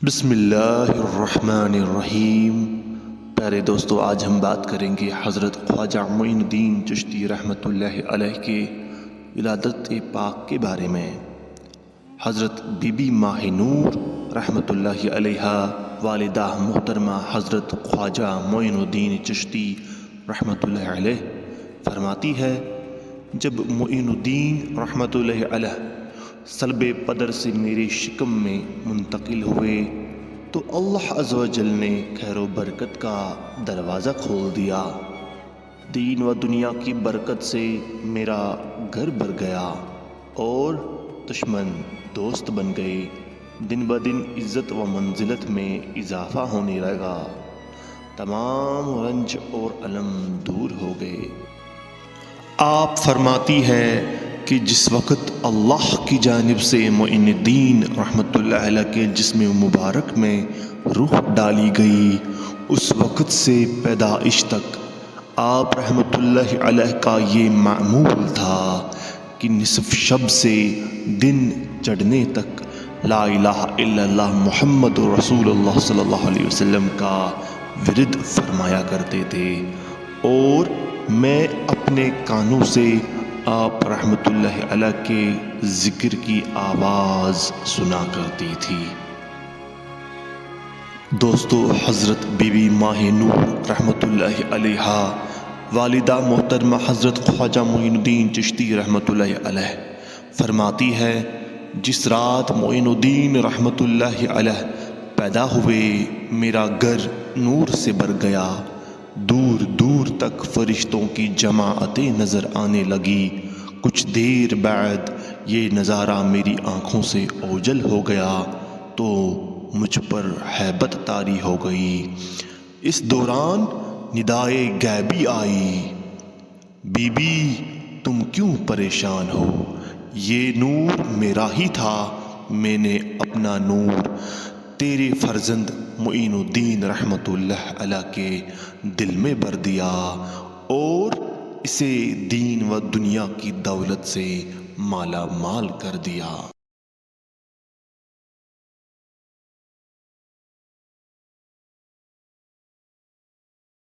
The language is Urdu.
بسم اللہ الرحمن الرحیم۔ پیارے دوستو، آج ہم بات کریں گے حضرت خواجہ معین الدین چشتی رحمۃ اللہ علیہ کے ولادت پاک کے بارے میں۔ حضرت بی بی ماہ نور رحمۃ اللہ علیہ والدہ محترمہ حضرت خواجہ معین الدین چشتی رحمۃ اللہ علیہ فرماتی ہے، جب معین الدین رحمۃ اللہ علیہ صلب پدر سے میرے شکم میں منتقل ہوئے تو اللہ عز و جل نے خیر و برکت کا دروازہ کھول دیا۔ دین و دنیا کی برکت سے میرا گھر بھر گیا اور دشمن دوست بن گئے۔ دن بدن عزت و منزلت میں اضافہ ہونے لگا، تمام رنج اور الم دور ہو گئے۔ آپ فرماتی ہے کہ جس وقت اللہ کی جانب سے معین الدین رحمۃ اللہ علیہ کے جسم مبارک میں روح ڈالی گئی، اس وقت سے پیدائش تک آپ رحمۃ اللہ علیہ کا یہ معمول تھا کہ نصف شب سے دن چڑھنے تک لا الہ الا اللہ محمد رسول اللہ صلی اللہ علیہ وسلم کا ورد فرمایا کرتے تھے، اور میں اپنے کانوں سے آپ رحمۃ اللہ علیہ کے ذکر کی آواز سنا کرتی تھی۔ دوستو، حضرت بی بی ماہ نور رحمۃ اللہ علیہ والدہ محترمہ حضرت خواجہ معین الدین چشتی رحمۃ اللہ علیہ فرماتی ہے، جس رات معین الدین رحمۃ اللہ علیہ پیدا ہوئے میرا گھر نور سے بھر گیا، دور دور تک فرشتوں کی جماعتیں نظر آنے لگی۔ کچھ دیر بعد یہ نظارہ میری آنکھوں سے اوجھل ہو گیا تو مجھ پر ہیبت طاری ہو گئی۔ اس دوران ندائے غیبی آئی، بی بی تم کیوں پریشان ہو؟ یہ نور میرا ہی تھا، میں نے اپنا نور تیرے فرزند معین الدین رحمۃ اللہ علیہ کے دل میں بھر دیا اور اسے دین و دنیا کی دولت سے مالا مال کر دیا۔